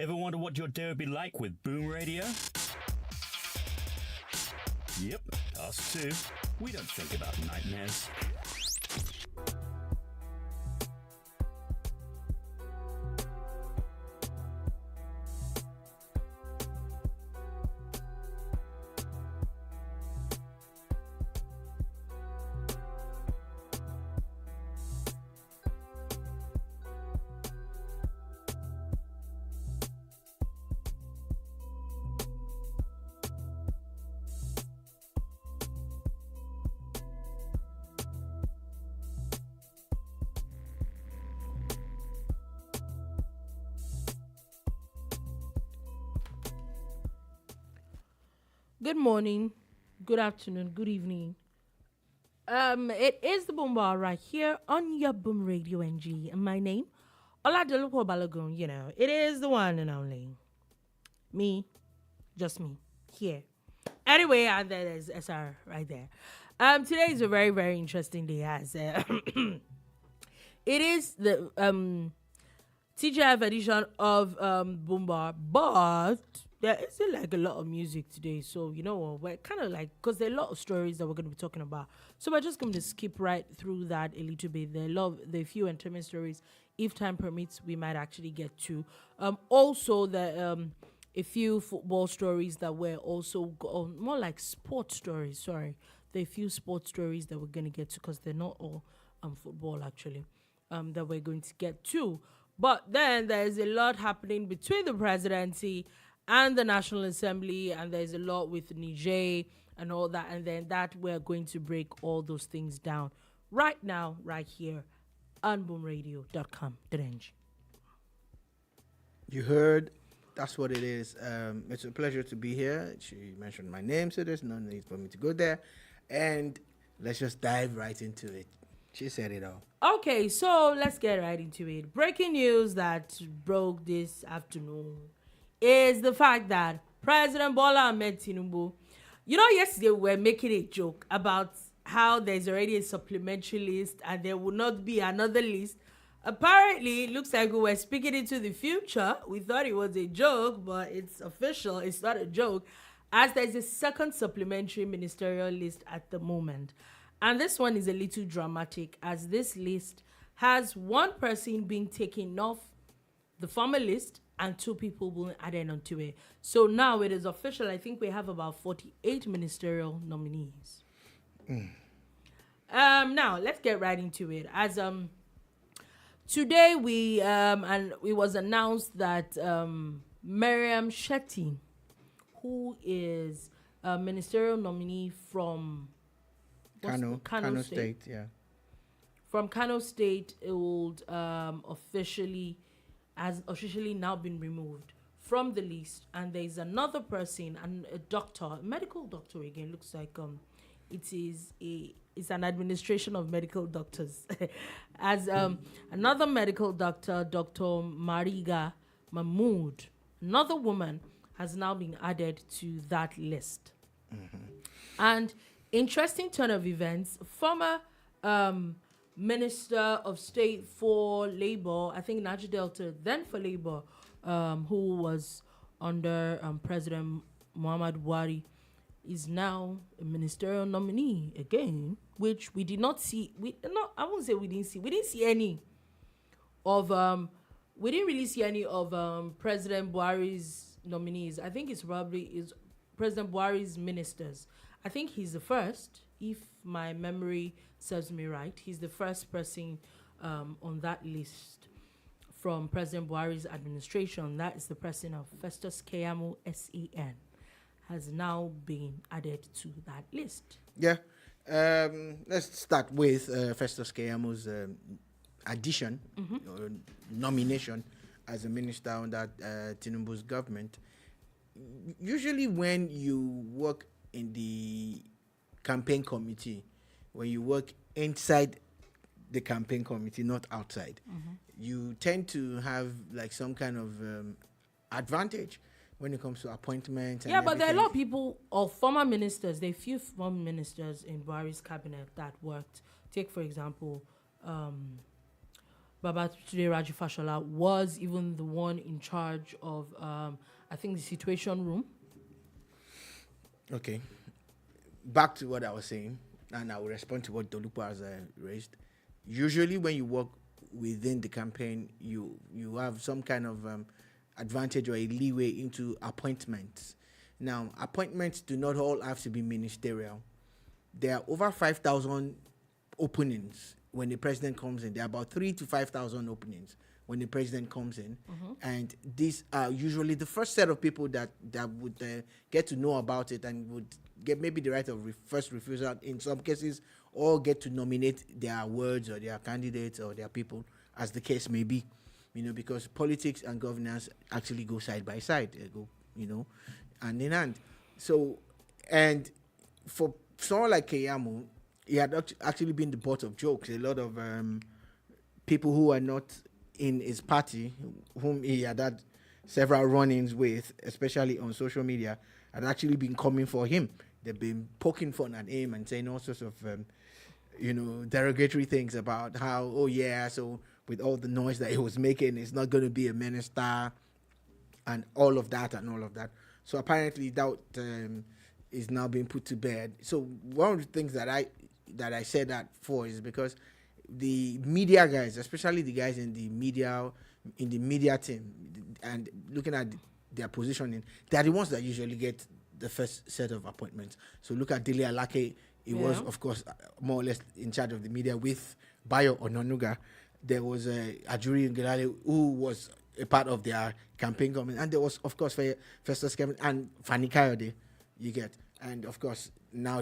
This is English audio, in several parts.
Ever wonder what your day would be like with Boom Radio? Yep, us too. We don't think about nightmares. Good morning, good afternoon, good evening. It is the Boom Bar right here on your Boom Radio NG. And my name, Dolupo Balogun, it is the one and only. Me, just me, here. Anyway, and there's SR right there. Today is a very, very interesting day as it is the TGF edition of Boom Bar, but there isn't like a lot of music today, so you know what, we're kind of like, because there are a lot of stories that we're going to be talking about, so we're just going to skip right through that a little bit. There are few entertainment stories, if time permits, we might actually get to. Also, a few football stories that were also more like sports stories. Sorry, there are a few sports stories that we're going to get to because they're not all football actually. That we're going to get to, but then there's a lot happening between the presidency and the National Assembly, and there's a lot with Niger and all that, and then that we're going to break all those things down right now, right here on boomradio.com.ng. You heard, that's what it is. It's a pleasure to be here. She mentioned my name, so there's no need for me to go there. And let's just dive right into it. She said it all. Okay, so let's get right into it. Breaking news that broke this afternoon is the fact that President Bola Tinubu, yesterday we were making a joke about how there's already a supplementary list and there will not be another list. Apparently, it looks like we were speaking into the future. We thought it was a joke, but it's official. It's not a joke, as there's a second supplementary ministerial list at the moment. And this one is a little dramatic, as this list has one person being taken off the former list and two people will add in onto it. So now it is official. I think we have about 48 ministerial nominees. Now let's get right into it. As today it was announced that Maryam Shetty, who is a ministerial nominee from Kano State, yeah. From Kano State, it would has officially now been removed from the list, and there is another person, and a medical doctor again. Looks like it's an administration of medical doctors, as another medical doctor, Dr. Mariga Mahmud, another woman, has now been added to that list. And interesting turn of events, former Minister of State for Labor, I think Niger Delta, then for Labor, who was under President Muhammad Buhari, is now a ministerial nominee again, which we did not see. I won't say we didn't see. We didn't see any of we didn't really see any of President Buhari's nominees. I think it's probably President Buhari's ministers. I think he's the first, if my memory serves me right. He's the first person on that list from President Buhari's administration. That is the person of Festus Keyamo, SEN, has now been added to that list. Yeah. Let's start with Festus Keyamo's addition or nomination as a minister under Tinubu's government. Usually when you work in the campaign committee, when you work inside the campaign committee, not outside, you tend to have like some kind of advantage when it comes to appointments. Yeah, but there are a lot of people, or former ministers, there are few former ministers in Buhari's cabinet that worked. Take, for example, Babatunde Raji Fashola was even the one in charge of, I think, the Situation Room. Okay. Back to what I was saying, and I will respond to what Dolupo has raised. Usually, when you work within the campaign, you have some kind of advantage or a leeway into appointments. Now, appointments do not all have to be ministerial. There are over 5,000 openings when the president comes in. There are about 3,000 to 5,000 openings when the president comes in. And these are usually the first set of people that would get to know about it and would get maybe the right of first refusal in some cases, or get to nominate their words or their candidates or their people, as the case may be. Because politics and governance actually go side by side. They go, hand in hand. So, and for someone like Keyamo, he had actually been the butt of jokes. A lot of people who are not in his party, whom he had several run-ins with, especially on social media, had actually been coming for him. They've been poking fun at him and saying all sorts of, derogatory things about how, so with all the noise that he was making, he's not going to be a minister, and all of that. So apparently that is now being put to bed. So one of the things that I said that for is because the media guys, especially the guys in the media team, and looking at their positioning, they're the ones that usually get the first set of appointments. So look at Dele Alake. He was, of course, more or less in charge of the media with Bayo Ononuga. There was Ajuri Ngelale, who was a part of their campaign government. And there was, of course, Festus and Fani Kayode, you get. And, of course, now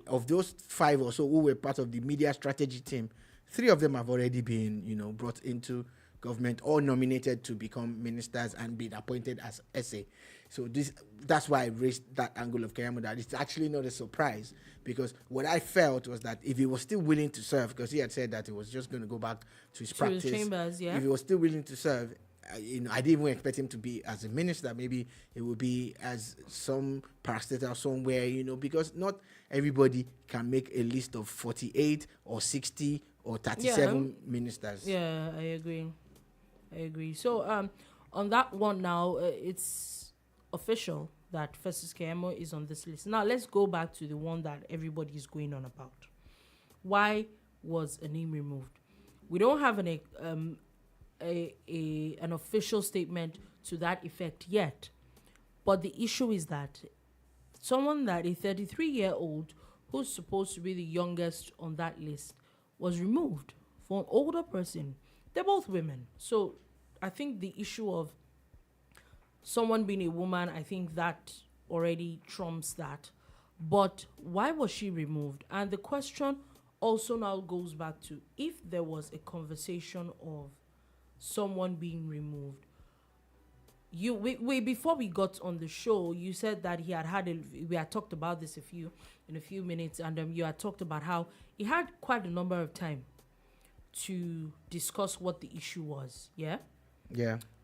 of those 5 or so who were part of the media strategy team, 3 of them have already been, brought into government or nominated to become ministers and been appointed as SA. So that's why I raised that angle of Keyamo, that it's actually not a surprise, because what I felt was that if he was still willing to serve, because he had said that he was just going to go back to his practice, his chambers, if he was still willing to serve, I didn't even expect him to be as a minister. Maybe it would be as some parastatal somewhere, because not everybody can make a list of 48 or 60 or 37 ministers. Yeah, I agree. So on that one now, it's official that Festus Keyamo is on this list. Now let's go back to the one that everybody is going on about. Why was a name removed? We don't have an official statement to that effect yet, but the issue is that someone that a 33-year-old who's supposed to be the youngest on that list was removed for an older person. They're both women, so I think the issue of someone being a woman, I think that already trumps that. But why was she removed? And the question also now goes back to, if there was a conversation of someone being removed, before we got on the show, you said that we had talked about this in a few minutes, and you had talked about how he had quite a number of time to discuss what the issue was, yeah,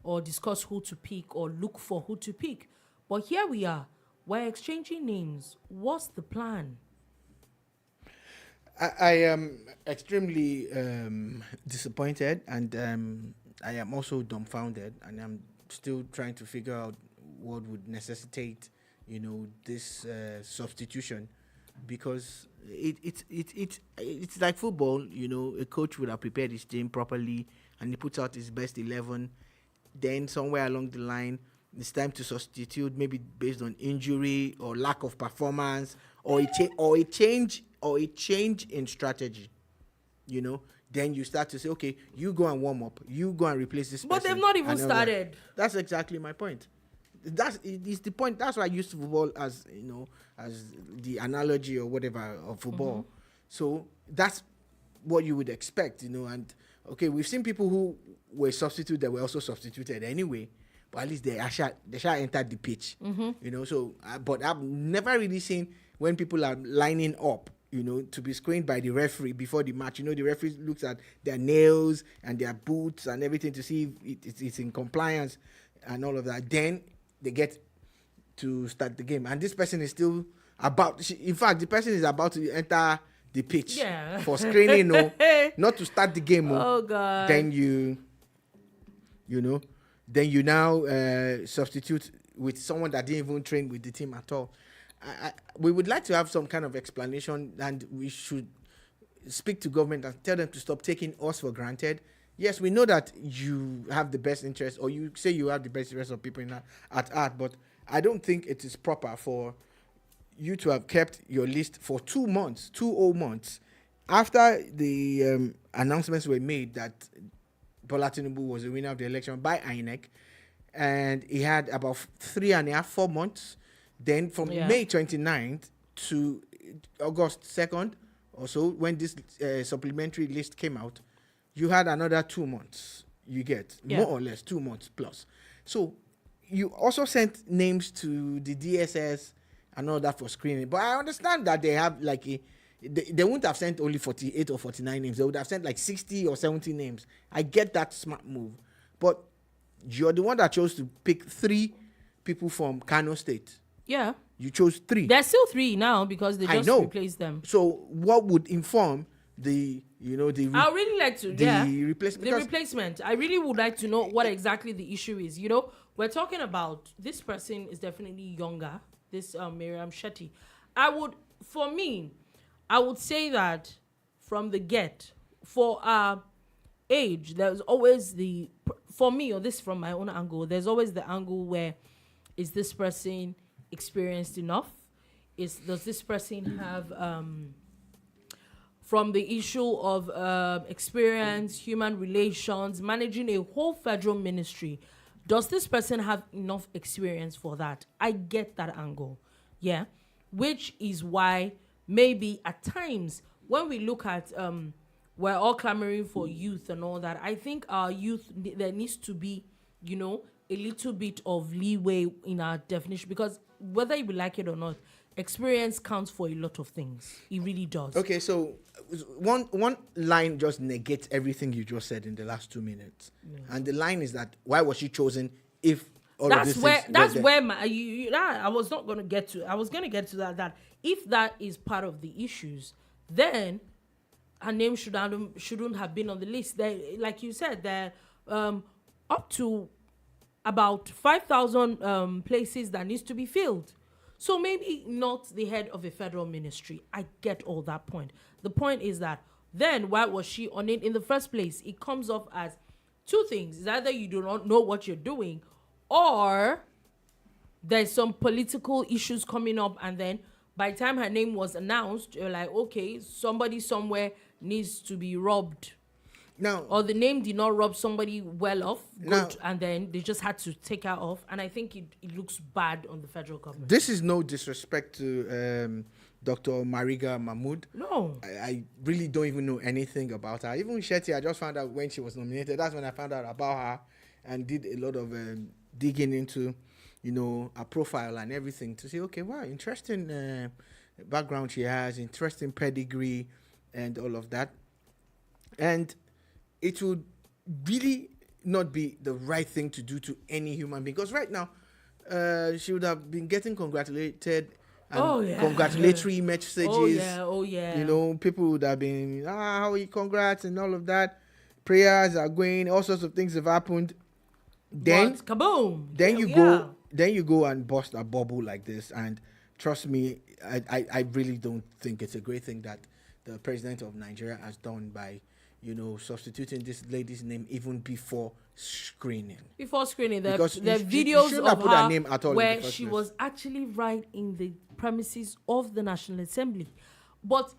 or discuss who to pick or look for who to pick. But here we are, we're exchanging names. What's the plan? I am extremely disappointed, and I am also dumbfounded, and I'm still trying to figure out what would necessitate, this substitution, because it's like football. A coach would have prepared his team properly, and he puts out his best 11. Then somewhere along the line, it's time to substitute, maybe based on injury or lack of performance, or a change in strategy. Then you start to say, okay, you go and warm up, you go and replace this person. But they've not even started. That's exactly my point. It's the point. That's why I use football as as the analogy or whatever of football. Mm-hmm. So that's what you would expect, And okay, we've seen people who were substituted that were also substituted anyway, but at least they shall entered the pitch. Mm-hmm. So but I've never really seen when people are lining up, to be screened by the referee before the match. The referee looks at their nails and their boots and everything to see if it's in compliance and all of that. Then they get to start the game. And this person is still the person is about to enter the pitch Yeah. for screening, not to start the game. Oh God. Then you now substitute with someone that didn't even train with the team at all. We would like to have some kind of explanation, and we should speak to government and tell them to stop taking us for granted. Yes, we know that you have the best interest, or you say you have the best interest of people at heart, but I don't think it is proper for you to have kept your list for 2 months, 2 whole months, after the announcements were made that Bola Tinubu was the winner of the election by INEC, and he had about 3.5, 4 months. Then from May 29th to August 2nd or so, when this supplementary list came out, you had another 2 months. You get more or less 2 months plus. So you also sent names to the DSS and all that for screening. But I understand that they have like they wouldn't have sent only 48 or 49 names. They would have sent like 60 or 70 names. I get that smart move. But you're the one that chose to pick 3 people from Kano State. Yeah. You chose 3. There's still 3 now because they just replaced them. So what would inform the I would really like to replacement. I really would like to know what exactly the issue is. We're talking about this person is definitely younger. This Maryam Shetty. I would say that from the get, for age, there's always for me, or this from my own angle, there's always the angle where is this person experienced enough? Does this person have from the issue of experience, human relations, managing a whole federal ministry, does this person have enough experience for that? I get that angle, yeah, which is why maybe at times when we look at we're all clamoring for youth and all that, I think our youth, there needs to be a little bit of leeway in our definition, because whether you like it or not, experience counts for a lot of things. It really does. Okay, so one line just negates everything you just said in the last 2 minutes, and the line is that why was she chosen if all of this I was not going to get to. I was going to get to that if that is part of the issues, then her name shouldn't have been on the list. Like you said, there up to about 5,000 places that needs to be filled. So maybe not the head of a federal ministry. I get all that point. The point is that then why was she on it in the first place? It comes off as 2 things. It's either you do not know what you're doing, or there's some political issues coming up, and then by the time her name was announced, you're like, okay, somebody somewhere needs to be robbed. Now, or the name did not rob somebody well off, and then they just had to take her off. And I think it looks bad on the federal government. This is no disrespect to Dr. Mariga Mahmud. No. I really don't even know anything about her. Even Shetty, I just found out when she was nominated. That's when I found out about her and did a lot of digging into, her profile and everything to say, okay, wow, interesting background she has, interesting pedigree and all of that. And it would really not be the right thing to do to any human being, because right now she would have been getting congratulated and congratulatory messages. Oh yeah. People would have been how you congrats and all of that. Prayers are going, all sorts of things have happened. Then kaboom. Then you go and bust a bubble like this, and trust me, I really don't think it's a great thing that the president of Nigeria has done by substituting this lady's name even before screening. The videos of her name at all where she was actually right in the premises of the National Assembly. But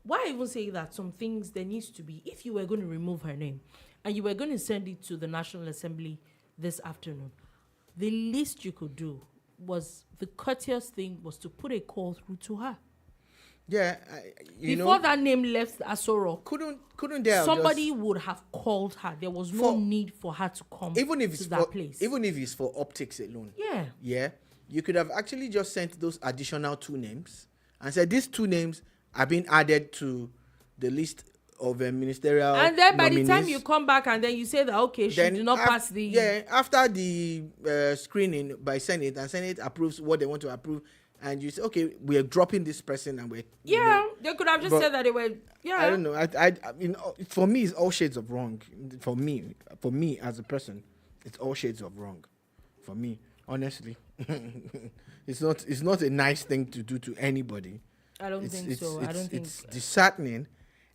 why even say that some things there needs to be, if you were going to remove her name and you were going to send it to the National Assembly this afternoon, the least you could do was, the courteous thing was to put a call through to her. Yeah, before that name left Asoro, couldn't there somebody would have called her. There was no need for her to come to that place. Even if it's for optics alone. Yeah, you could have actually just sent those additional 2 names and said these 2 names are being added to the list of ministerial. And then by nominees. the time you come back and then you say that okay, she did not pass the after the screening by Senate, and Senate approves what they want to approve. and you say, okay, we are dropping this person, and we're they could have just said that they were. Yeah, I don't know. I mean, for me, it's all shades of wrong. For me as a person, it's all shades of wrong. For me, honestly, it's not a nice thing to do to anybody. I don't think so. I don't think it's disheartening.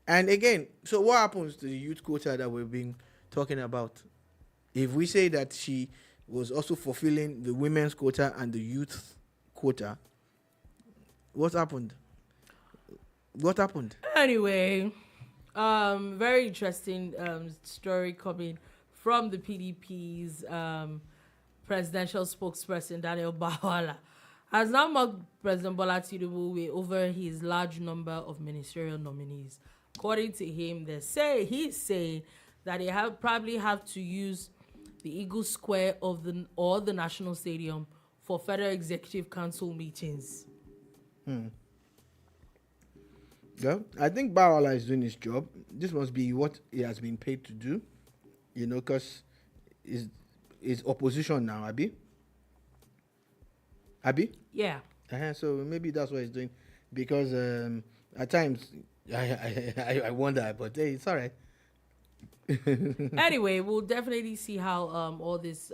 And again, so what happens to the youth quota that we've been talking about? If we say that she was also fulfilling the women's quota and the youth quota, what happened? What happened? Anyway, very interesting story coming from the PDP's presidential spokesperson, Daniel Bawala, has now mocked President Bola Tinubu over his large number of ministerial nominees. According to him, he's saying that they probably have to use the Eagle Square or the National Stadium for Federal Executive Council meetings. Yeah, I think Bawala is doing his job. This must be what he has been paid to do, because is opposition now, Abi? Yeah. So maybe that's what he's doing, because at times I wonder, but hey, it's all right. Anyway, we'll definitely see how all this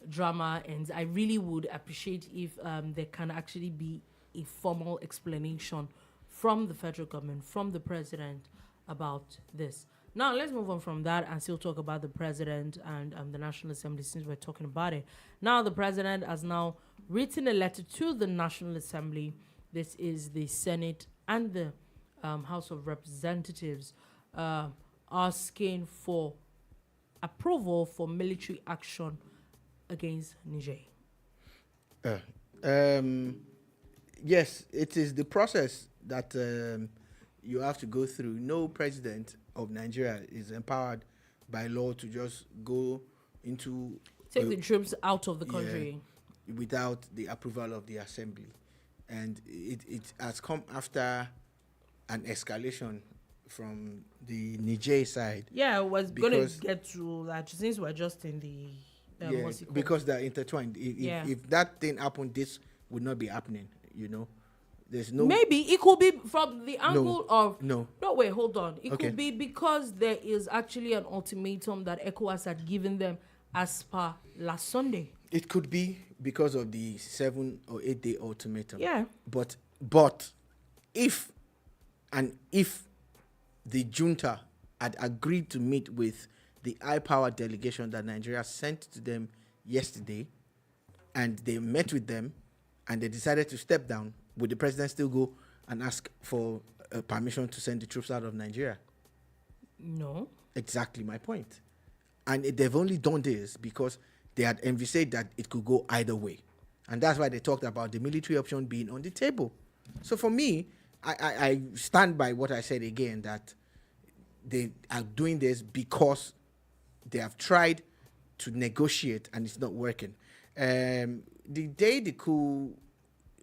drama ends. I really would appreciate if there can actually be a formal explanation from the federal government, from the president, about this. Now, let's move on from that and still talk about the president and the National Assembly, since we're talking about it. Now, the president has now written a letter to the National Assembly. This is the Senate and the House of Representatives, asking for approval for military action against Niger. Yes, it is the process that you have to go through. No president of Nigeria is empowered by law to just go into take the troops out of the country without the approval of the assembly. And it has come after an escalation from the Niger side. Yeah, I was going to get to that since we're just in the... because they're intertwined. If that thing happened, this would not be happening, There's no... Maybe it could be from the angle of... No, wait, hold on. It could be because there is actually an ultimatum that ECOWAS had given them as per last Sunday. It could be because of the 7 or 8 day ultimatum. Yeah. But if the junta had agreed to meet with the high-power delegation that Nigeria sent to them yesterday, and they met with them, and they decided to step down, would the president still go and ask for permission to send the troops out of Nigeria? No. Exactly my point. And they've only done this because they had envisaged that it could go either way. And that's why they talked about the military option being on the table. So for me, I stand by what I said again, that they are doing this because they have tried to negotiate and it's not working. The day the coup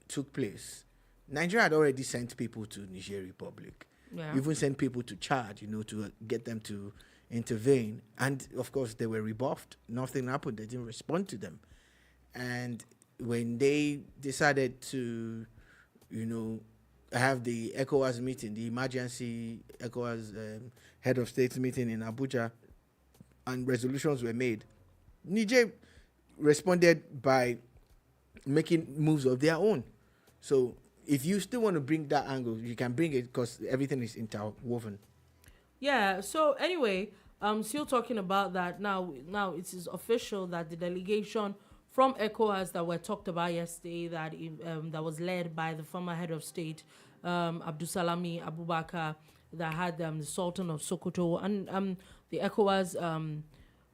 took place, Nigeria had already sent people to Niger Republic. Yeah. Even sent people to Chad, to get them to intervene. And of course, they were rebuffed. Nothing happened. They didn't respond to them. And when they decided to, have the ECOWAS meeting, the emergency ECOWAS head of state meeting in Abuja, and resolutions were made, Niger responded by making moves of their own. So if you still want to bring that angle, you can bring it because everything is interwoven. Yeah. So anyway, still talking about that now it is official that the delegation from ECOWAS that were talked about yesterday, that was led by the former head of state, Abdusalami Abubakar, that had the Sultan of Sokoto and the ECOWAS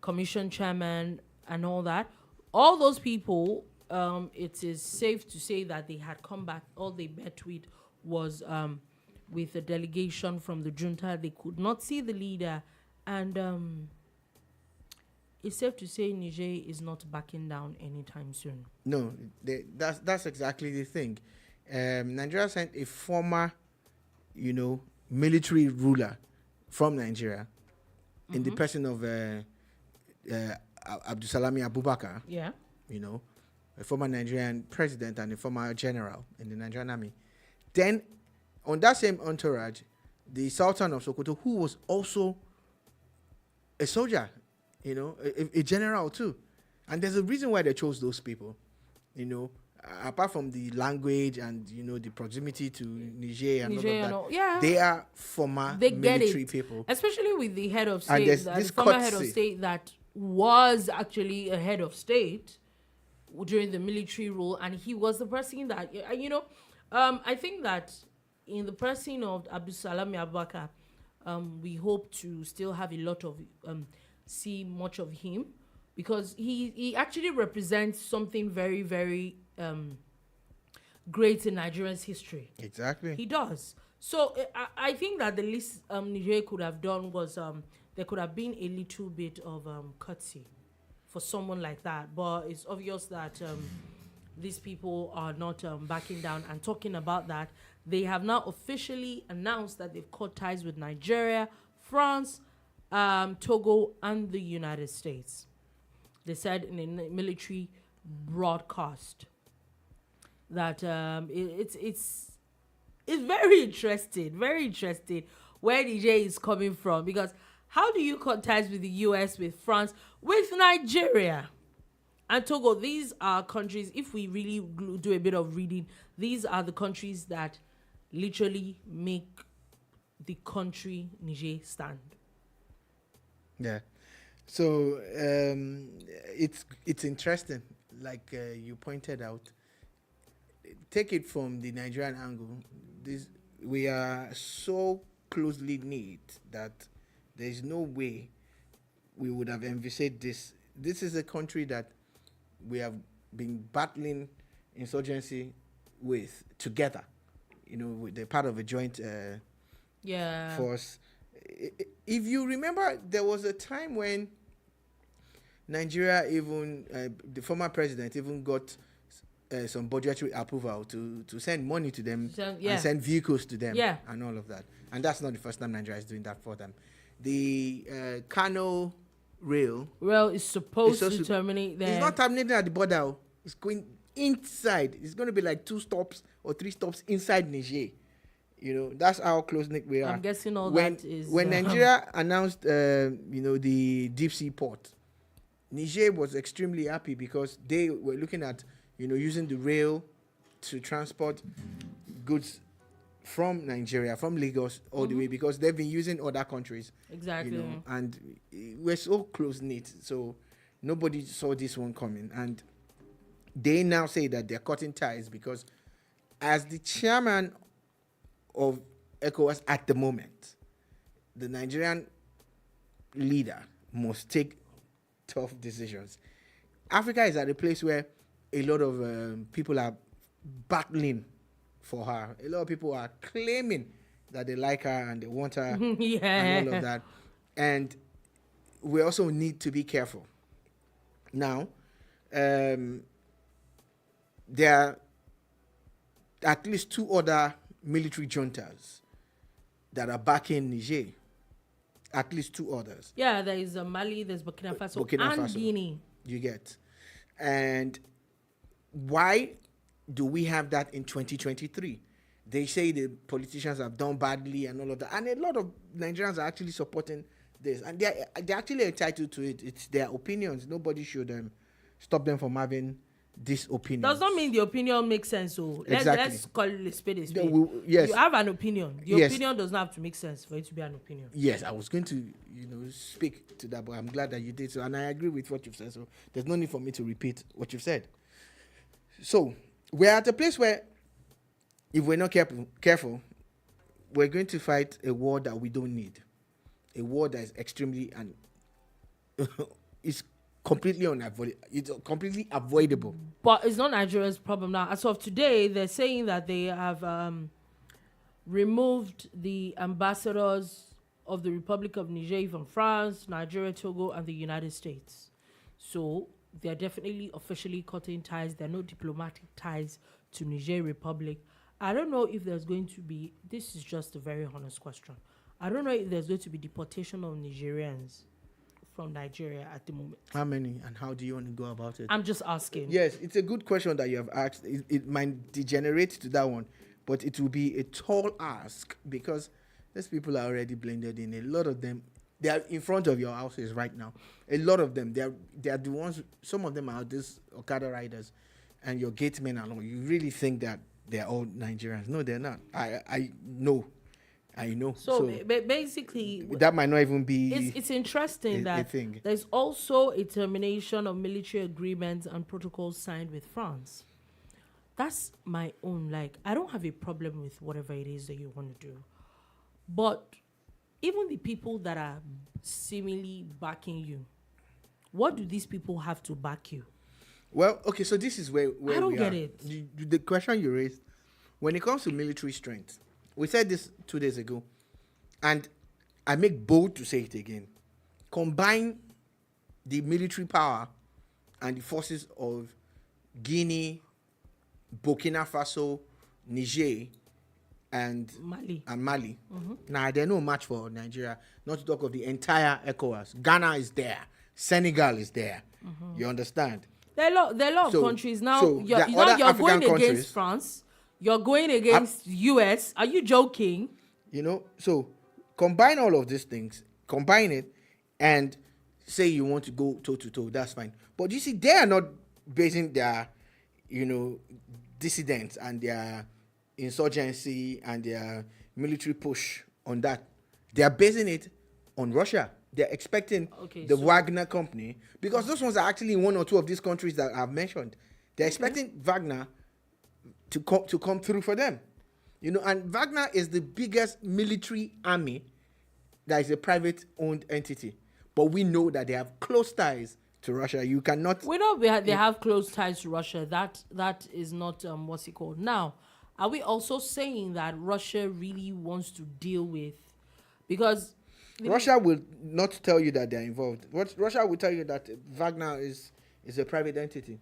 commission chairman and all that. All those people, it is safe to say that they had come back. All they met with was with a delegation from the junta. They could not see the leader, and it's safe to say Niger is not backing down anytime soon. No, that's exactly the thing. Nigeria sent a former, military ruler from Nigeria in the person of Abdusalami Abubakar. Yeah. a former Nigerian president and a former general in the Nigerian army. Then, on that same entourage, the Sultan of Sokoto, who was also a soldier, a general too. And there's a reason why they chose those people, apart from the language and, the proximity to Niger and all of that. They are former military people. Especially with the head of state, the former head of state that was actually a head of state during the military rule. And he was the person that, I think that in the person of Abdulsalami Abubakar, we hope to still have a lot of, see much of him, because he actually represents something very, very great in Nigeria's history. Exactly. He does. So I think that the least Nigeria could have done was there could have been a little bit of courtesy for someone like that. But it's obvious that these people are not backing down and talking about that. They have now officially announced that they've cut ties with Nigeria, France, Togo, and the United States. They said in a military broadcast that it's very interesting where Niger is coming from, because how do you cut ties with the US, with France, with Nigeria and Togo? These are countries, if we really do a bit of reading, these are the countries that literally make the country Niger stand. Yeah. So it's interesting, like you pointed out. Take it from the Nigerian angle. We are so closely knit that there is no way we would have envisaged this. This is a country that we have been battling insurgency with together. With the part of a joint force. If you remember, there was a time when Nigeria, even the former president, even got some budgetary approval to send money to them and send vehicles to them and all of that. And that's not the first time Nigeria is doing that for them. The Kano rail is supposed to terminate there. It's not terminating at the border. It's going inside. It's going to be like 2 stops or 3 stops inside Niger. That's how close-knit we are. I'm guessing that is... When Nigeria announced, the deep sea port, Niger was extremely happy because they were looking at, using the rail to transport goods from Nigeria, from Lagos all the way, because they've been using other countries. Exactly. And we're so close-knit, so nobody saw this one coming. And they now say that they're cutting ties because as the chairman of ECOWAS at the moment, the Nigerian leader must take tough decisions. Africa is at a place where a lot of people are battling for her. A lot of people are claiming that they like her and they want her and all of that. And we also need to be careful. Now, there are at least 2 other military juntas that are backing Niger. At least 2 others. Yeah, there is Mali, there's Burkina Faso, and Guinea. You get. And why do we have that in 2023? They say the politicians have done badly and all of that. And a lot of Nigerians are actually supporting this. And they're actually entitled to it. It's their opinions. Nobody should stop them from having this opinion. Does not mean the opinion makes sense. So let's call it a spade a spade. Yes. You have an opinion. The opinion does not have to make sense for it to be an opinion. Yes, I was going to, speak to that, but I'm glad that you did so. And I agree with what you've said. So there's no need for me to repeat what you've said. So we're at a place where if we're not careful, we're going to fight a war that we don't need. A war that is extremely and is completely unavoidable. It's completely avoidable. But it's not Nigeria's problem now. As of today, they're saying that they have removed the ambassadors of the Republic of Niger from France, Nigeria, Togo, and the United States. So they're definitely officially cutting ties. There are no diplomatic ties to Niger Republic. I don't know if there's going to be, this is just a very honest question, I don't know if there's going to be deportation of Nigerians from Nigeria at the moment? How many, and how do you want to go about it? I'm just asking. Yes, it's a good question that you have asked. It might degenerate to that one, but it will be a tall ask because these people are already blended in. A lot of them, they are in front of your houses right now. A lot of them, they are the ones. Some of them are these Okada riders, and your gatemen and all. You really think that they're all Nigerians? No, they're not. I know. So basically, that might not even be. It's interesting that there's also a termination of military agreements and protocols signed with France. That's my own. Like, I don't have a problem with whatever it is that you want to do, but even the people that are seemingly backing you, what do these people have to back you? Well, okay, so this is where I don't we get are. it. The question you raised, when it comes to military strength, we said this 2 days ago, and I make bold to say it again. Combine the military power and the forces of Guinea, Burkina Faso, Niger, and Mali. Mm-hmm. Now, they're no match for Nigeria, not to talk of the entire ECOWAS. Ghana is there. Senegal is there. Mm-hmm. You understand? There are a lot of countries. Now, you're going against France. You're going against US. Are you joking? So combine all of these things, combine it, and say you want to go toe-to-toe. That's fine. But you see, they are not basing their, dissidents and their insurgency and their military push on that. They are basing it on Russia. They're expecting Wagner company, because those ones are actually in one or two of these countries that I've mentioned. They're expecting Wagner to come through for them. And Wagner is the biggest military army that is a private owned entity. But we know that they have close ties to Russia. You cannot. We know they have close ties to Russia. That is not what's it called. Now, are we also saying that Russia really wants to deal with, because Russia will not tell you that they're involved. Russia will tell you that Wagner is a private entity.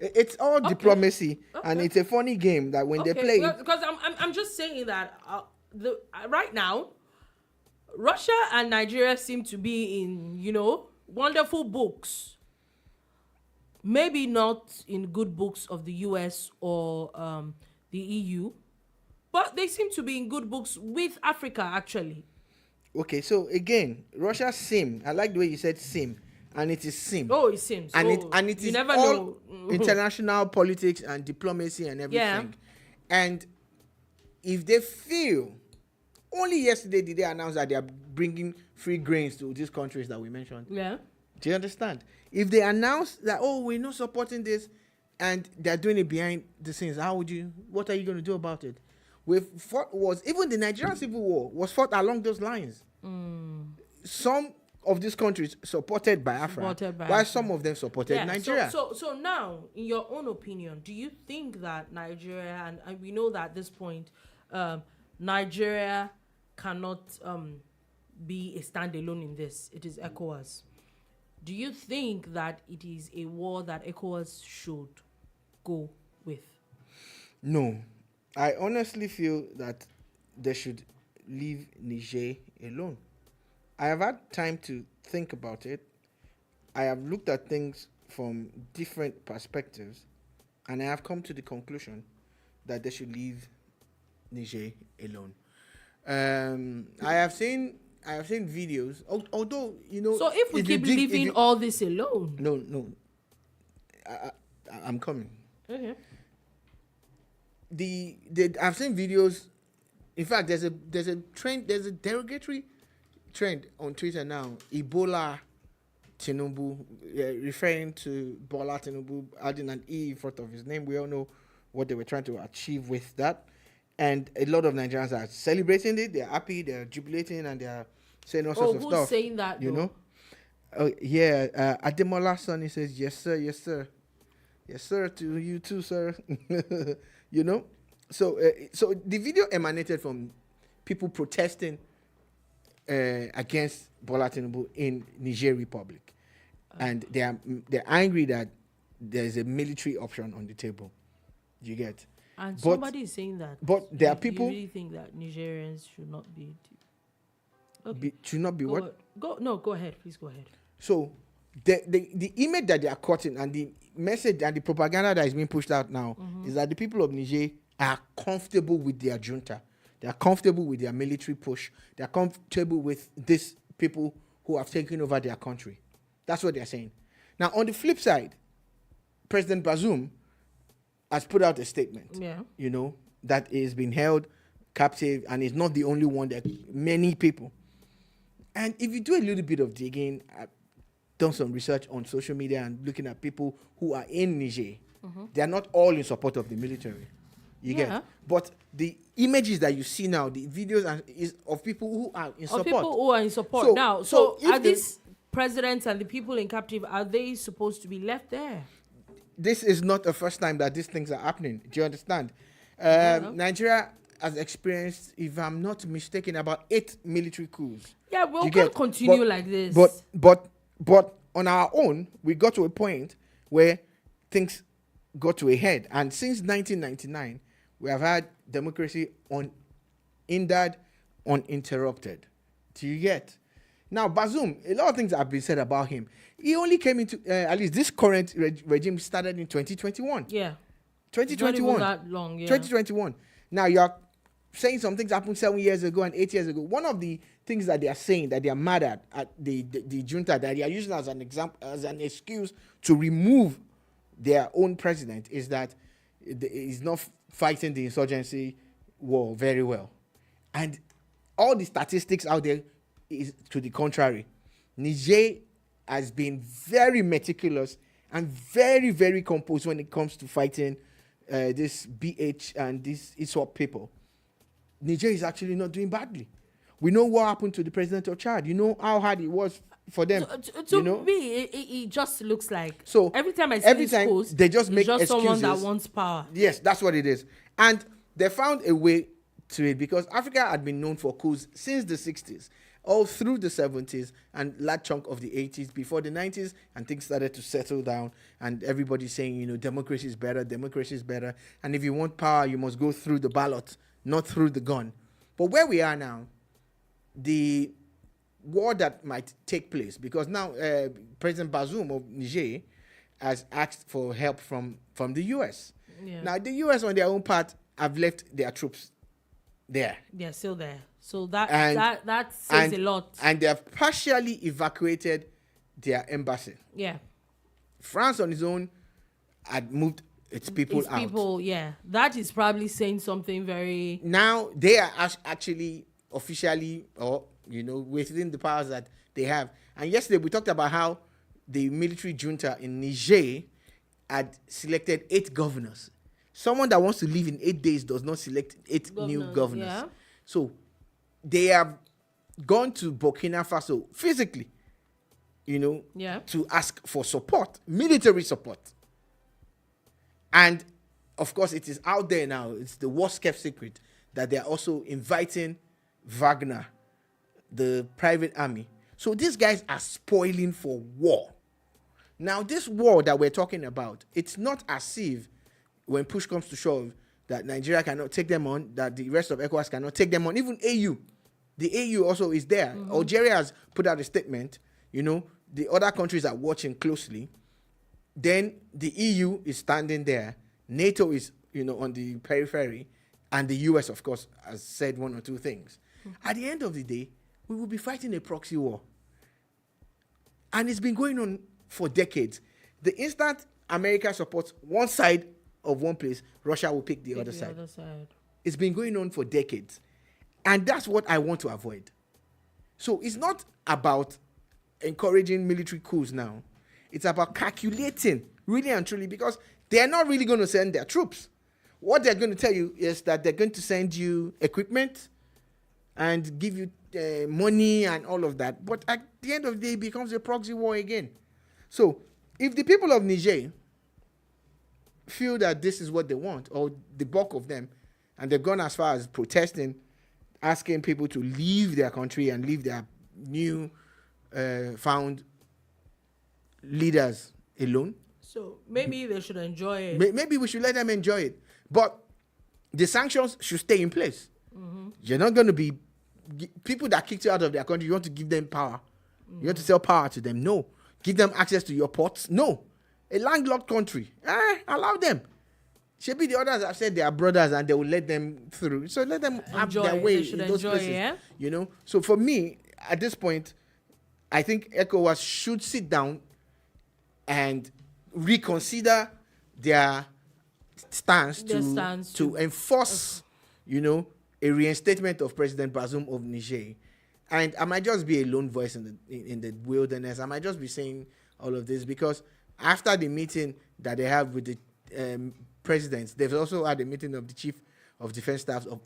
It's all diplomacy, and it's a funny game that when they play. Because I'm just saying that right now, Russia and Nigeria seem to be in wonderful books. Maybe not in good books of the US or the EU, but they seem to be in good books with Africa actually. Okay, so again, Russia seem. I like the way you said seem. And it is sim. Oh, it seems. And it is never all know. International politics and diplomacy and everything. Yeah. And if they feel, only yesterday did they announce that they are bringing free grains to these countries that we mentioned. Yeah. Do you understand? If they announce that, we're not supporting this, and they're doing it behind the scenes, what are you going to do about it? Even the Nigerian Civil War was fought along those lines. Some of these countries supported Biafra, while some of them supported Nigeria. So now, in your own opinion, do you think that Nigeria, and we know that at this point, Nigeria cannot be a standalone in this? It is ECOWAS. Do you think that it is a war that ECOWAS should go with? No. I honestly feel that they should leave Niger alone. I have had time to think about it. I have looked at things from different perspectives, and I have come to the conclusion that they should leave Niger alone. I have seen videos, although So if we keep leaving all this alone, no, I'm coming. Okay. I've seen videos. In fact, there's a trend. There's a derogatory trend on Twitter now. Bola Tinubu, referring to Bola Tinubu, adding an E in front of his name. We all know what they were trying to achieve with that, and a lot of Nigerians are celebrating it. They're happy. They're jubilating, and they're saying all sorts of stuff. Who's saying that? Ademola's son. He says, "Yes, sir. Yes, sir. Yes, sir. To you too, sir." So the video emanated from people protesting against Bola Tinubu in Niger Republic, and they're angry that there's a military option on the table. You get? And somebody is saying that. But there are people. You really think that Nigerians should not be? Should not be what? Go ahead. Please go ahead. So the image that they are cutting and the message and the propaganda that is being pushed out now is that the people of Niger are comfortable with their junta. They are comfortable with their military push. They are comfortable with these people who have taken over their country. That's what they are saying. Now, on the flip side, President Bazoum has put out a statement, that is being held captive and is not the only one, that many people. And if you do a little bit of digging, I've done some research on social media and looking at people who are in Niger. They are not all in support of the military. You get? But the images that you see now, the videos is of people who are in support. People who are in support now. So are these presidents and the people in captive, are they supposed to be left there? This is not the first time that these things are happening. Do you understand? Nigeria has experienced, if I'm not mistaken, about 8 military coups. Yeah, we'll continue like this. But on our own, we got to a point where things got to a head. And since 1999, we have had democracy unhindered, uninterrupted. Do you get? Now, Bazoum, a lot of things have been said about him. He only came into, at least this current regime started in 2021. Yeah. 2021. It's not even that long, 2021. Now, you're saying some things happened 7 years ago and 8 years ago. One of the things that they are saying that they are mad at the junta, that they are using as an example, as an excuse to remove their own president, is that he's not fighting the insurgency war very well. And all the statistics out there is to the contrary. Niger has been very meticulous and very, very composed when it comes to fighting this BH and this ISWAP people. Niger is actually not doing badly. We know what happened to the president of Chad. You know how hard it was for them. To me, it just looks like, so every time I see this post, they just make excuses. Someone that wants power. Yes, that's what it is. And they found a way to it because Africa had been known for coups since the 60s, all through the 70s and large chunk of the 80s, before the 90s, and things started to settle down and everybody's saying, democracy is better, democracy is better. And if you want power, you must go through the ballot, not through the gun. But where we are now, the war that might take place, because now President Bazoum of Niger has asked for help from the U.S. Yeah. Now, the U.S. on their own part have left their troops there. They're still there. So that says a lot. And they have partially evacuated their embassy. Yeah. France on its own had moved its people out. That is probably saying something very... Now, they are actually officially, or, within the powers that they have. And yesterday, we talked about how the military junta in Niger had selected 8 governors. Someone that wants to live in 8 days does not select 8 new governors. Yeah. So they have gone to Burkina Faso physically, to ask for support, military support. And of course, it is out there now. It's the worst kept secret that they are also inviting Wagner, the private army. So these guys are spoiling for war. Now, this war that we're talking about, it's not as if when push comes to shove that Nigeria cannot take them on, that the rest of ECOWAS cannot take them on, even AU. The AU also is there. Algeria has put out a statement, the other countries are watching closely. Then the EU is standing there. NATO is, on the periphery. And the US, of course, has said one or two things. At the end of the day, we will be fighting a proxy war. And it's been going on for decades. The instant America supports one side of one place, Russia will pick the other side. It's been going on for decades. And that's what I want to avoid. So it's not about encouraging military coups now. It's about calculating, really and truly, because they're not really going to send their troops. What they're going to tell you is that they're going to send you equipment and give you money and all of that. But at the end of the day, it becomes a proxy war again. So if the people of Niger feel that this is what they want, or the bulk of them, and they've gone as far as protesting, asking people to leave their country and leave their new found leaders alone. So maybe they should enjoy it. Maybe we should let them enjoy it. But the sanctions should stay in place. You're not going to be... People that kicked you out of their country, you want to give them power. You have to sell power to them? No. Give them access to your ports? No. A landlocked country, allow them. Maybe the others have said they are brothers and they will let them through. So let them have their way in those places. Yeah? You know. So for me, at this point, I think ECOWAS should sit down and reconsider their stance to enforce, a reinstatement of President Bazoum of Niger. And I might just be a lone voice in the wilderness. I might just be saying all of this because after the meeting that they have with the presidents, they've also had a meeting of the chief of defense staffs of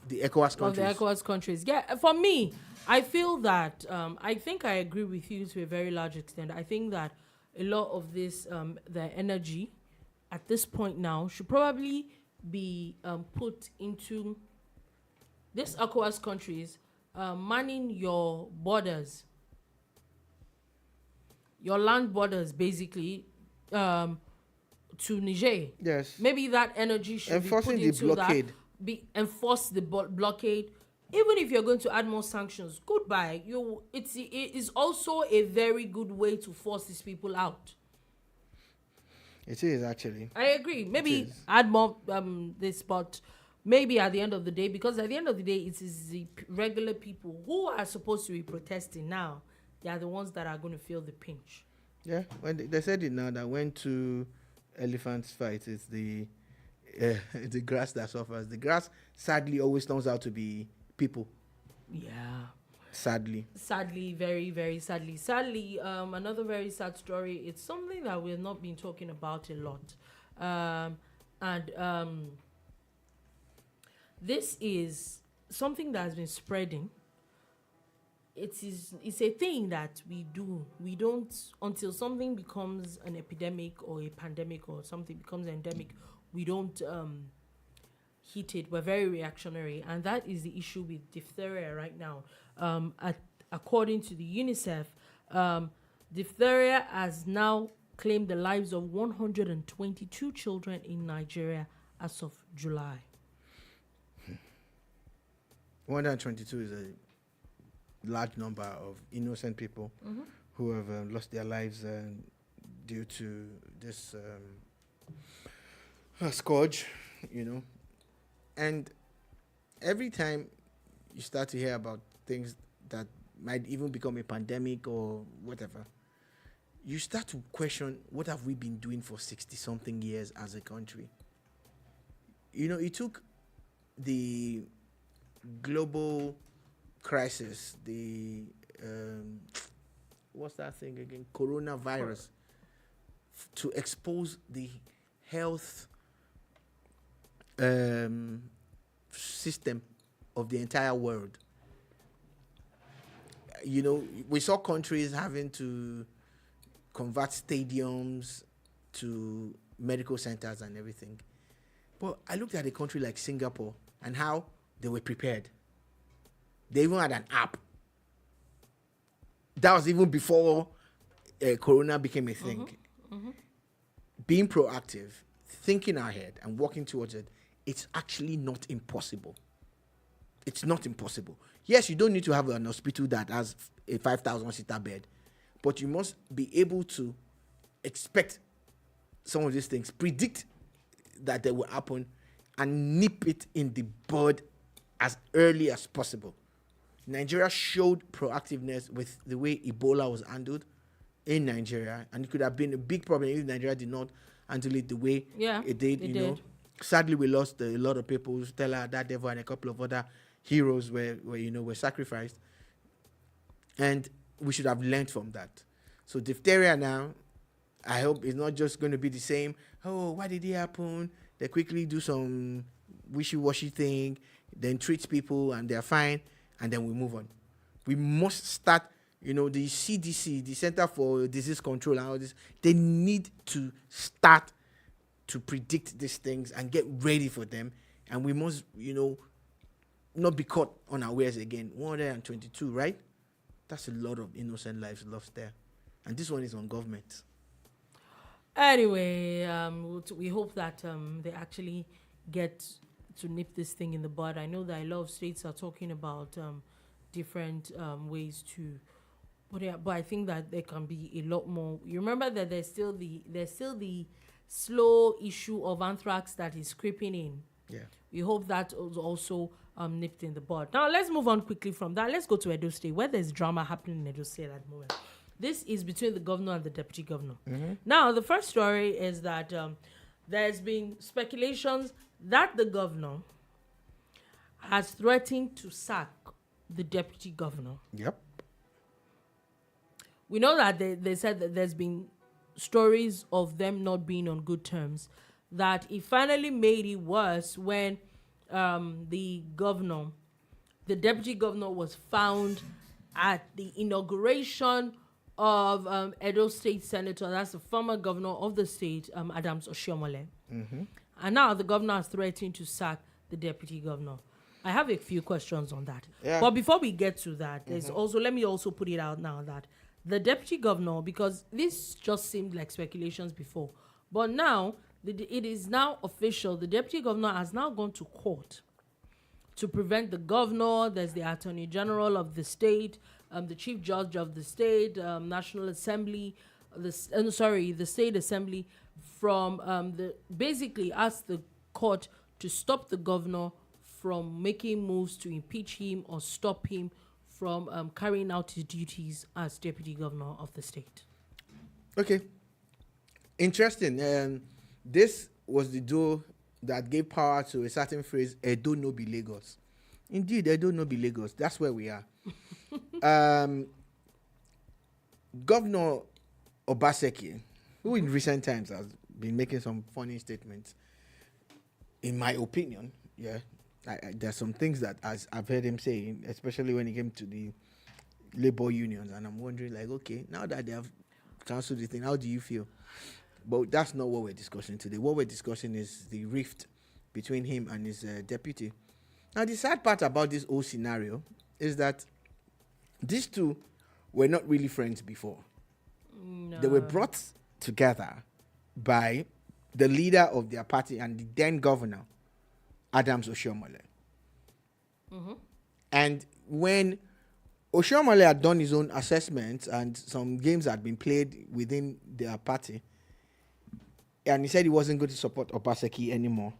the ECOWAS countries. Of the ECOWAS countries. Yeah, for me, I feel that, I think I agree with you to a very large extent. I think that a lot of this, the energy at this point now should probably be put into this ECOWAS countries manning your borders, your land borders, basically, to Niger. Yes. Maybe that energy should enforcing be put into the blockade. That. Enforce the blockade. Even if you're going to add more sanctions, goodbye. It is also a very good way to force these people out. It is actually. I agree. Maybe add more this, but maybe at the end of the day, because at the end of the day, it is the regular people who are supposed to be protesting now. They are the ones that are going to feel the pinch. Yeah, when they said it now that when two elephants fight, it's the grass that suffers. The grass sadly always turns out to be people. Yeah. Sadly, very, very sadly. Another very sad story. It's something that we've not been talking about a lot. This is something that has been spreading. It's a thing that we do. We don't, until something becomes an epidemic or a pandemic or something becomes endemic, we don't hit it. We're very reactionary, and that is the issue with diphtheria right now. According to the Unicef, diphtheria has now claimed the lives of 122 children in Nigeria as of July. 122 is a large number of innocent people who have lost their lives due to this scourge, And every time you start to hear about things that might even become a pandemic or whatever, you start to question, what have we been doing for 60-something years as a country? It took the global crisis, the what's that thing again? Coronavirus, to expose the health system of the entire world. We saw countries having to convert stadiums to medical centers and everything. But I looked at a country like Singapore and how they were prepared. They even had an app. That was even before Corona became a thing. Being proactive, thinking ahead, and working towards it, it's actually not impossible. It's not impossible. Yes, you don't need to have an hospital that has a 5,000-seater bed, but you must be able to expect some of these things, predict that they will happen, and nip it in the bud as early as possible. Nigeria showed proactiveness with the way Ebola was handled in Nigeria, and it could have been a big problem if Nigeria did not handle it the way it did. Sadly, we lost a lot of people. Stella, Daredevil, and a couple of other heroes were sacrificed, and we should have learned from that. So diphtheria now, I hope it's not just going to be the same. Oh, why did it happen? They quickly do some wishy-washy thing, then treat people and they're fine, and then we move on. We must start, the CDC, the Center for Disease Control and all this, they need to start to predict these things and get ready for them. And we must, not be caught unawares again. 122, right? That's a lot of innocent lives lost there. And this one is on government. Anyway, we hope that they actually get to nip this thing in the bud. I know that a lot of states are talking about different ways to But I think that there can be a lot more. You remember that there's still the slow issue of anthrax that is creeping in. Yeah. We hope that is also nipped in the bud. Now let's move on quickly from that. Let's go to Edo State, where there's drama happening in Edo State at the moment. This is between the governor and the deputy governor. Now the first story is that there's been speculations that the governor has threatened to sack the deputy governor. Yep. We know that they said that there's been stories of them not being on good terms, that it finally made it worse when the deputy governor was found at the inauguration of Edo State Senator, that's the former governor of the state, Adams Oshiomhole. And now the governor has threatened to sack the deputy governor. I have a few questions on that. Yeah. But before we get to that, there's also, let me also put it out now that the deputy governor, because this just seemed like speculations before, but now it is now official. The deputy governor has now gone to court to prevent the governor. There's the attorney general of the state, the chief judge of the state, National Assembly, the state assembly, from basically ask the court to stop the governor from making moves to impeach him or stop him from carrying out his duties as deputy governor of the state. Okay. Interesting. This was the door that gave power to a certain phrase, Edo no be Lagos. Indeed, Edo no be Lagos. That's where we are. Governor Obaseki, who in recent times has been making some funny statements, in my opinion, there's some things that as I've heard him saying, especially when it came to the labor unions, and I'm wondering, like, okay, now that they have cancelled the thing, how do you feel? But that's not what we're discussing today. What we're discussing is the rift between him and his deputy. Now, the sad part about this whole scenario is that these two were not really friends before. No. They were brought together by the leader of their party and the then governor, Adams Oshiomhole. And when Oshiomhole had done his own assessments and some games had been played within their party, and he said he wasn't going to support Obaseki anymore.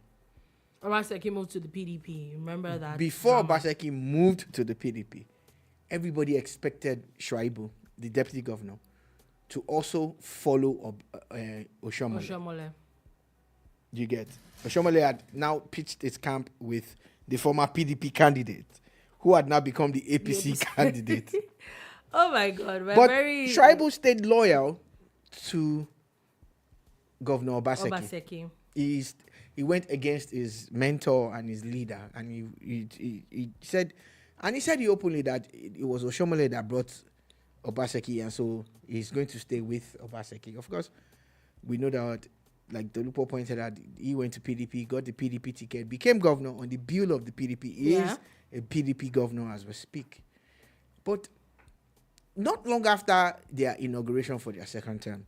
Obaseki moved to the PDP. Remember that? Before Obaseki moved to the PDP, everybody expected Shaibu, the deputy governor, to also follow Oshiomhole. You get? Oshiomhole had now pitched his camp with the former PDP candidate, who had now become the APC candidate. Oh my God! But Shaibu stayed loyal to Governor Obaseki. He went against his mentor and his leader, and he said openly that it was Oshiomhole that brought Obaseki, and so he's going to stay with Obaseki. Of course, we know that, like Dolupo pointed out, he went to PDP, got the PDP ticket, became governor on the bill of the PDP. He is a PDP governor as we speak. But not long after their inauguration for their second term,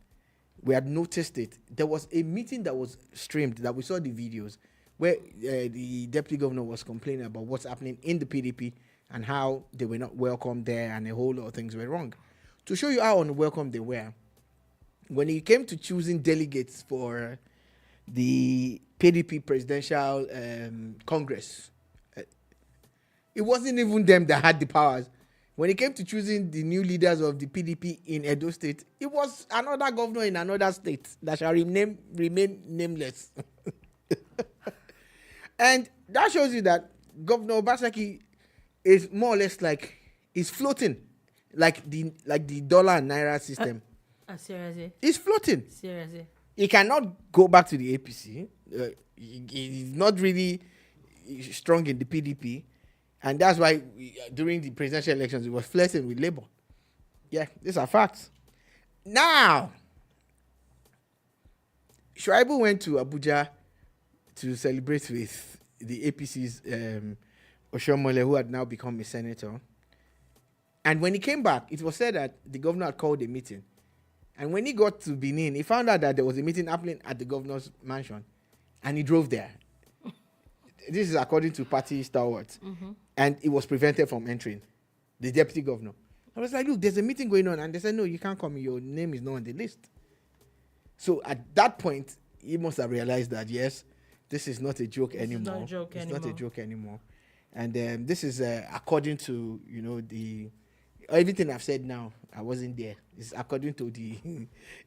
we had noticed it. There was a meeting that was streamed, that we saw the videos, where the deputy governor was complaining about what's happening in the PDP and how they were not welcome there and a whole lot of things were wrong. To show you how unwelcome they were, when it came to choosing delegates for the PDP presidential Congress, it wasn't even them that had the powers. When it came to choosing the new leaders of the PDP in Edo State, it was another governor in another state that shall remain nameless. And that shows you that Governor Obaseki is more or less like, he's floating, like the dollar and naira system. Seriously? He's floating. Seriously? He cannot go back to the APC. He's not really strong in the PDP. And that's why during the presidential elections, he was flirting with Labour. Yeah, these are facts. Now, Shaibu went to Abuja to celebrate with the APC's Oshiomhole, who had now become a senator. And when he came back, it was said that the governor had called a meeting. And when he got to Benin, he found out that there was a meeting happening at the governor's mansion. And he drove there. This is according to party stalwarts. And he was prevented from entering, the deputy governor. I was like, look, there's a meeting going on. And they said, no, you can't come. Your name is not on the list. So at that point, he must have realized that, yes, this is not a joke anymore. It's not a joke anymore. And this is according to, the everything I've said now. I wasn't there. It's according to the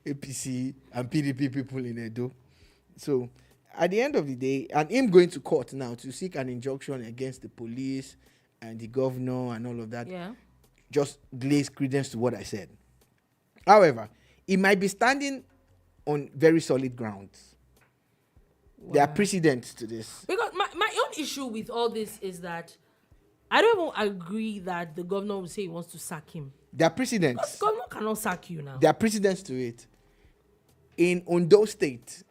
APC and PDP people in Edo. So at the end of the day, and him going to court now to seek an injunction against the police and the governor and all of that, just lays credence to what I said. However, he might be standing on very solid grounds. Wow. There are precedents to this. Because my own issue with all this is that I don't even agree that the governor will say he wants to sack him. There are precedents. Because the governor cannot sack you now. There are precedents to it. In Ondo State,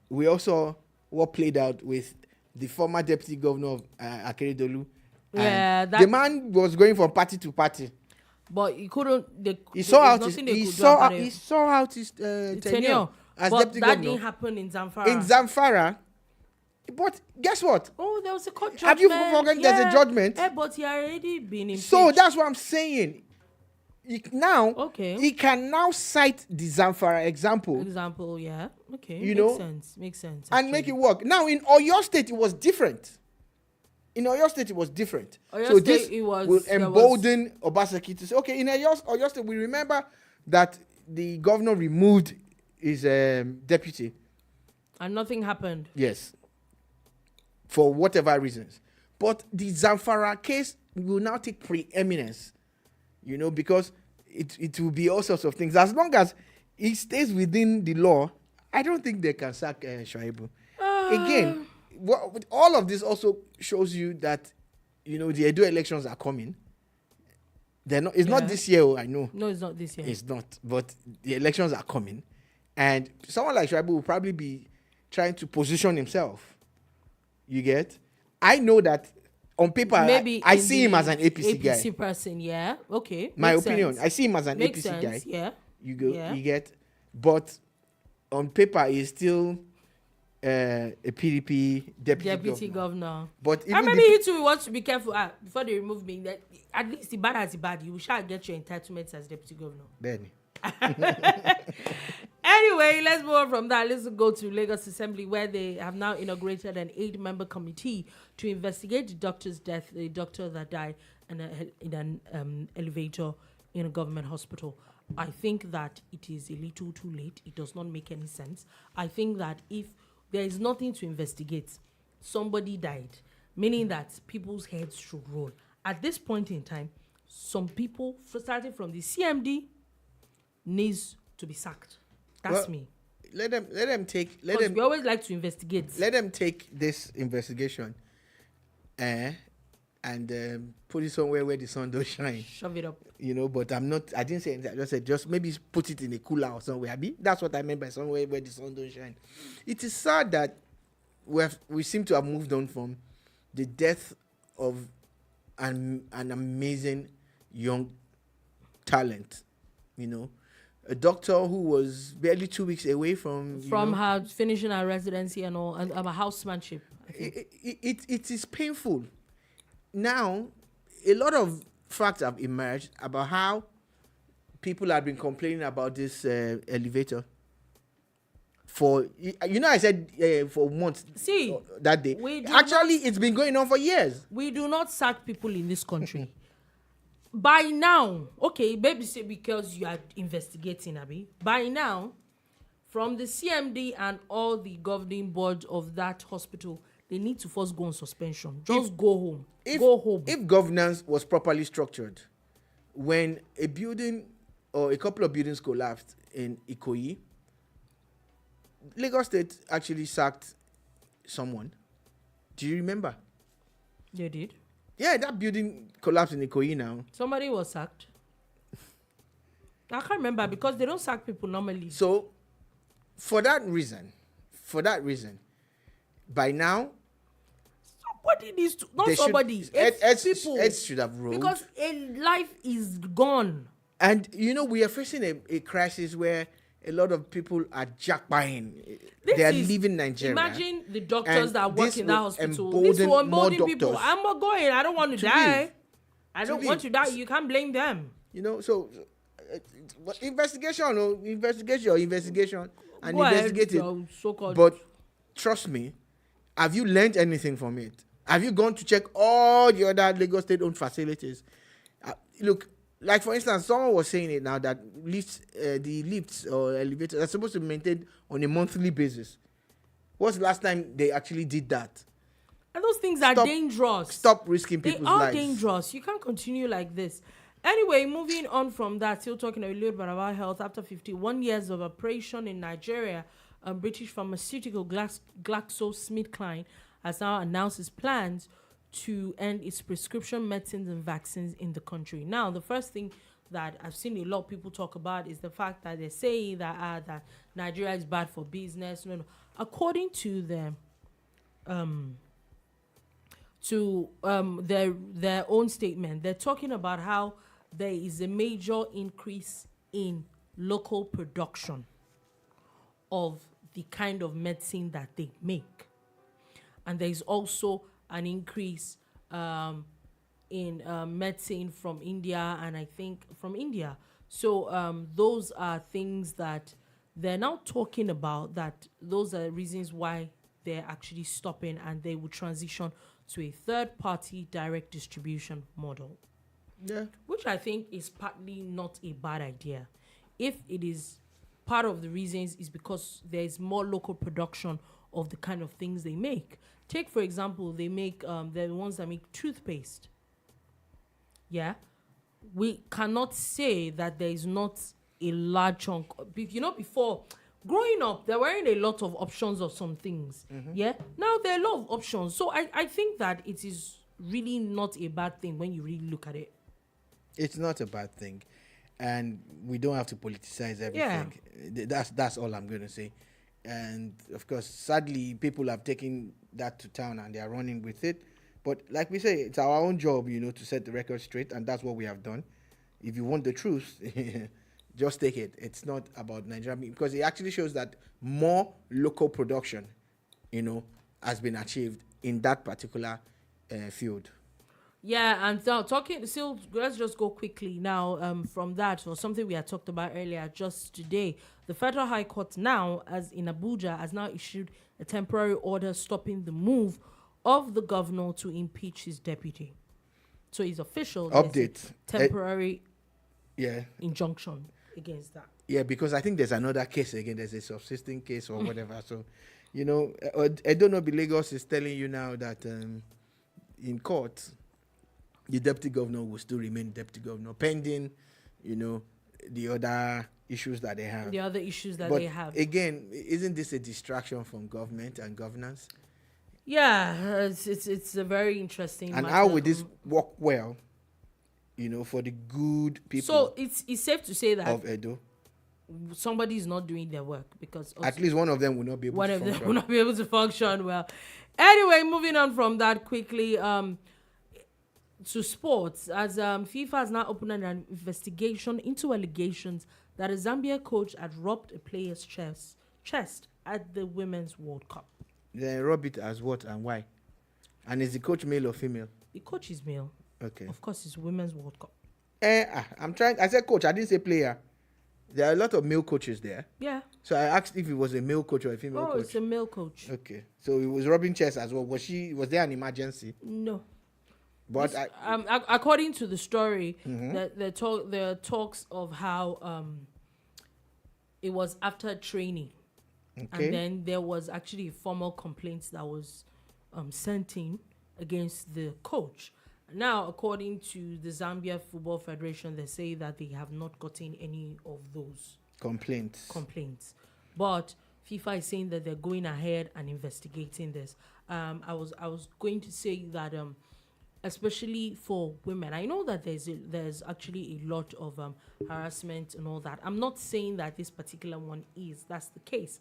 we also what played out with the former deputy governor of Akeredolu. Yeah, the man was going from party to party. But he couldn't. He saw out his tenure as but deputy that governor. didn't happen in Zamfara. In Zamfara, but guess what? Oh, there was a court judgment. Have you forgotten there's a judgment? Yeah, but he already been impeached. So that's what I'm saying. He can now cite the Zamfara example. Yeah. Okay. Makes sense. And make it work. Now, in Oyo State, it was different. So this will embolden Obaseki to say, okay, in Oyo State, we remember that the governor removed his deputy. And nothing happened. Yes. For whatever reasons. But the Zamfara case will now take preeminence, because it will be all sorts of things. As long as it stays within the law, I don't think they can sack Shaibu. Again, all of this also shows you that, the Edo elections are coming. It's not this year, I know. No, it's not this year. It's not. But the elections are coming. And someone like Shaibu will probably be trying to position himself. You get? I know that on paper, maybe I see him as an APC guy. APC person, yeah. Okay. My opinion. I see him as an APC guy. Yeah. You get? But on paper, he's still a PDP deputy governor. But even maybe you two want to be careful before they remove me. That at least the bad as the bad, you shall get your entitlements as deputy governor. Benny. Anyway, let's move on from that. Let's go to Lagos Assembly, where they have now inaugurated an 8-member committee to investigate the doctor's death, the doctor that died in an elevator in a government hospital. I think that it is a little too late. It does not make any sense. I think that if there is nothing to investigate, somebody died, meaning that people's heads should roll. At this point in time, some people, starting from the CMD, needs to be sacked. That's me. Let them take. We always like to investigate. Let them take this investigation, and put it somewhere where the sun don't shine. Shove it up. But I'm not. I didn't say that. I just said just maybe put it in a cooler or somewhere. That's what I meant by somewhere where the sun don't shine. It is sad that we seem to have moved on from the death of an amazing young talent. A doctor who was barely 2 weeks away from her finishing her residency and all, and her housemanship. It is painful. Now, a lot of facts have emerged about how people have been complaining about this elevator. I said for months. See, that day. Actually, it's been going on for years. We do not sack people in this country. By now, okay, maybe say because you are investigating, Abi. By now, from the CMD and all the governing board of that hospital, they need to first go on suspension. Just go home. Go home. If governance was properly structured, when a building or a couple of buildings collapsed in Ikoyi, Lagos State actually sacked someone. Do you remember? They did. Yeah, that building collapsed in Ikoyi now. Somebody was sacked. I can't remember because they don't sack people normally. So, for that reason, by now, somebody needs to, not somebody, people. Heads should have rolled. Because a life is gone. And, we are facing a crisis where a lot of people are jackpying. They are leaving Nigeria. Imagine the doctors that work in that hospital. This will embolden people. I'm not going. I don't want to die. I don't want to die. You can't blame them. Investigation, investigation, and Go ahead, investigate it. your so-called- But trust me, have you learned anything from it? Have you gone to check all the other Lagos state-owned facilities? Look, like for instance, someone was saying it now that the lifts or elevators are supposed to be maintained on a monthly basis. What's the last time they actually did that? And those things are dangerous. Stop risking people's lives. They are dangerous. You can't continue like this. Anyway, moving on from that, still talking a little bit about health. After 51 years of operation in Nigeria, British pharmaceutical GlaxoSmithKline has now announced its plans to end its prescription medicines and vaccines in the country. Now, the first thing that I've seen a lot of people talk about is the fact that they say that that Nigeria is bad for business. No. According to them, their own statement, they're talking about how there is a major increase in local production of the kind of medicine that they make, and there is also an increase in medicine from India, and I think from India. So those are things that they're now talking about, that those are reasons why they're actually stopping, and they will transition to a third-party direct distribution model. Yeah. Which I think is partly not a bad idea. If it is part of the reasons is because there is more local production of the kind of things they make. Take, for example, they make, they're the ones that make toothpaste. Yeah. We cannot say that there is not a large chunk. Before, growing up, there weren't a lot of options of some things. Mm-hmm. Yeah. Now there are a lot of options. So I think that it is really not a bad thing when you really look at it. It's not a bad thing. And we don't have to politicize everything. Yeah. That's all I'm going to say. And, of course, sadly, people have taken that to town and they are running with it. But like we say, it's our own job, to set the record straight. And that's what we have done. If you want the truth, just take it. It's not about Nigeria. Because it actually shows that more local production, has been achieved in that particular field. Yeah, and now let's just go quickly now from that, or something we had talked about earlier just today. The Federal High Court now, as in Abuja, has now issued a temporary order stopping the move of the governor to impeach his deputy. So it's official. Update. Temporary injunction against that. Yeah, because I think there's another case again. There's a subsisting case or whatever. So, Edo Lagos is telling you now that in court, the deputy governor will still remain deputy governor, pending, the other issues that they have. They have. Again, isn't this a distraction from government and governance? Yeah, it's a very interesting And matter. how would this work well, for the good people? So it's safe to say that of Edo, somebody is not doing their work, because at least one of them will not be able to function. One of them will not be able to function well. Anyway, moving on from that quickly, to sports, as FIFA has now opened an investigation into allegations that a Zambia coach had robbed a player's chest at the Women's World Cup. They rob it as what and why? And is the coach male or female? The coach is male. Okay. Of course, it's Women's World Cup. I said coach, I didn't say player. There are a lot of male coaches there. Yeah. So I asked if it was a male coach or a female coach. Oh, it's a male coach. Okay. So he was robbing chest as well. Was there an emergency? No. But according to the story, mm-hmm. there are talks of how it was after training. Okay. And then there was actually a formal complaint that was sent in against the coach. Now, according to the Zambia Football Federation, they say that they have not gotten any of those complaints. But FIFA is saying that they're going ahead and investigating this. I was going to say that especially for women, I know that there's actually a lot of harassment and all that. I'm not saying that this particular one that's the case.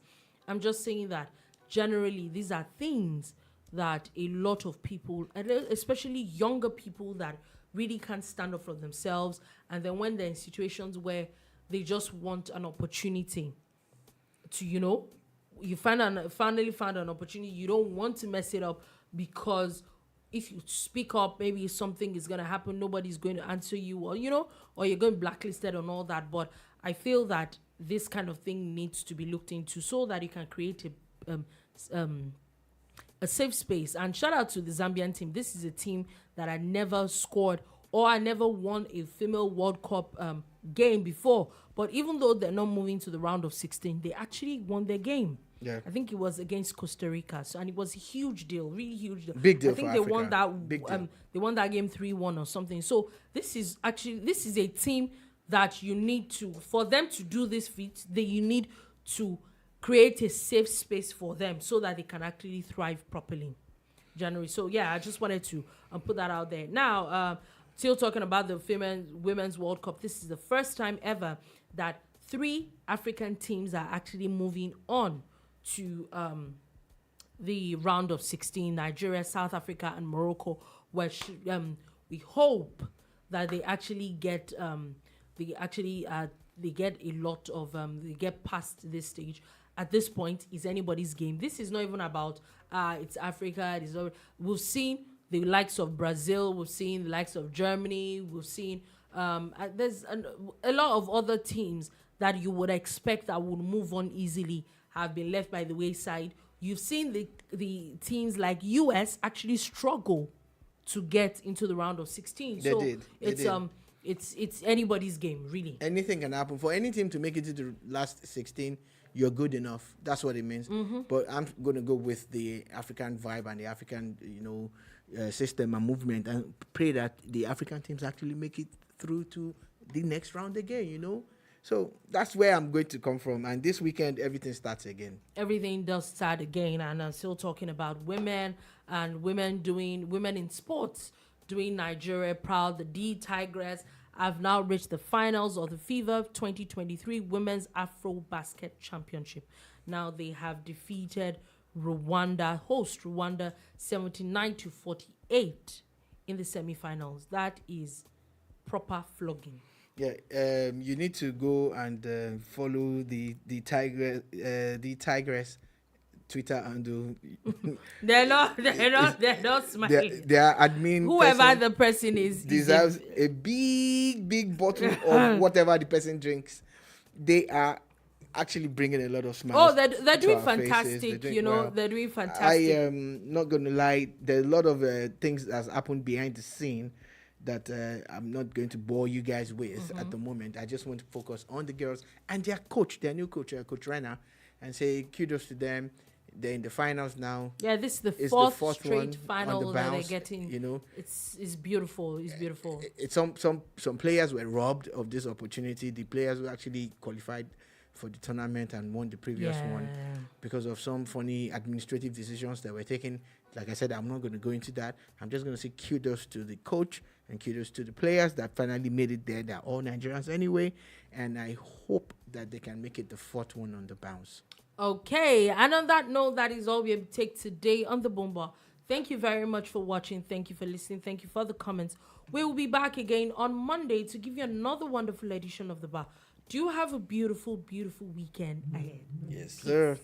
I'm just saying that generally these are things that a lot of people, and especially younger people, that really can't stand up for themselves, and then when they're in situations where they just want an opportunity to, you finally found an opportunity, you don't want to mess it up because if you speak up, maybe something is going to happen, nobody's going to answer you, or or you're going blacklisted and all that. But I feel that this kind of thing needs to be looked into so that you can create a safe space. And shout out to the Zambian team. This is a team that I never scored or I never won a female World Cup game before. But even though they're not moving to the round of 16, they actually won their game. Yeah. I think it was against Costa Rica. So, and it was a huge deal, really huge deal. Big deal. I think for they Africa. won that. Big deal. They won that game 3-1 or something. So this is a team that you need to, for them to do this feat, you need to create a safe space for them so that they can actually thrive properly. January. So yeah, I just wanted to put that out there. Now, still talking about the Women's World Cup. This is the first time ever that 3 African teams are actually moving on to the round of 16. Nigeria, South Africa, and Morocco. Where we hope that they actually get they get a lot of they get past this stage. At this point, is anybody's game. This is not even about it's Africa. We've seen the likes of Brazil. We've seen the likes of Germany. We've seen there's a lot of other teams that you would expect that would move on easily have been left by the wayside. You've seen the teams like US actually struggle to get into the round of 16. They did. It's anybody's game, really. Anything can happen. For any team to make it to the last 16, you're good enough. That's what it means. Mm-hmm. But I'm going to go with the African vibe and the African, system and movement, and pray that the African teams actually make it through to the next round again, So that's where I'm going to come from. And this weekend, everything starts again. Everything does start again. And I'm still talking about women and women in sports doing Nigeria proud. The D Tigress have now reached the finals of the FIFA 2023 Women's AfroBasket Championship. Now they have defeated host Rwanda 79-48 in the semifinals. That is proper flogging. Yeah, you need to go and follow the Tigress Twitter handle. They're not smiling. Their admin, whoever the person is, deserves a big bottle of whatever the person drinks. They are actually bringing a lot of smiles. Oh, they're doing fantastic. They're doing fantastic. I am not going to lie. There's a lot of things that's happened behind the scene that I'm not going to bore you guys with at the moment. I just want to focus on the girls and their coach, their new coach, Coach Rana, and say kudos to them. They're in the finals now. Yeah, this is the fourth straight final that they're getting. It's beautiful. It's beautiful. Some players were robbed of this opportunity. The players who actually qualified for the tournament and won the previous one because of some funny administrative decisions that were taken. Like I said, I'm not going to go into that. I'm just going to say kudos to the coach and kudos to the players that finally made it there. They're all Nigerians anyway, and I hope that they can make it the 4th one on the bounce. Okay, and on that note, that is all we take today on the Boomba. Thank you very much for watching. Thank you for listening. Thank you for the comments. We will be back again on Monday to give you another wonderful edition of The Bar. Do you have a beautiful, beautiful weekend ahead? Yes, sir.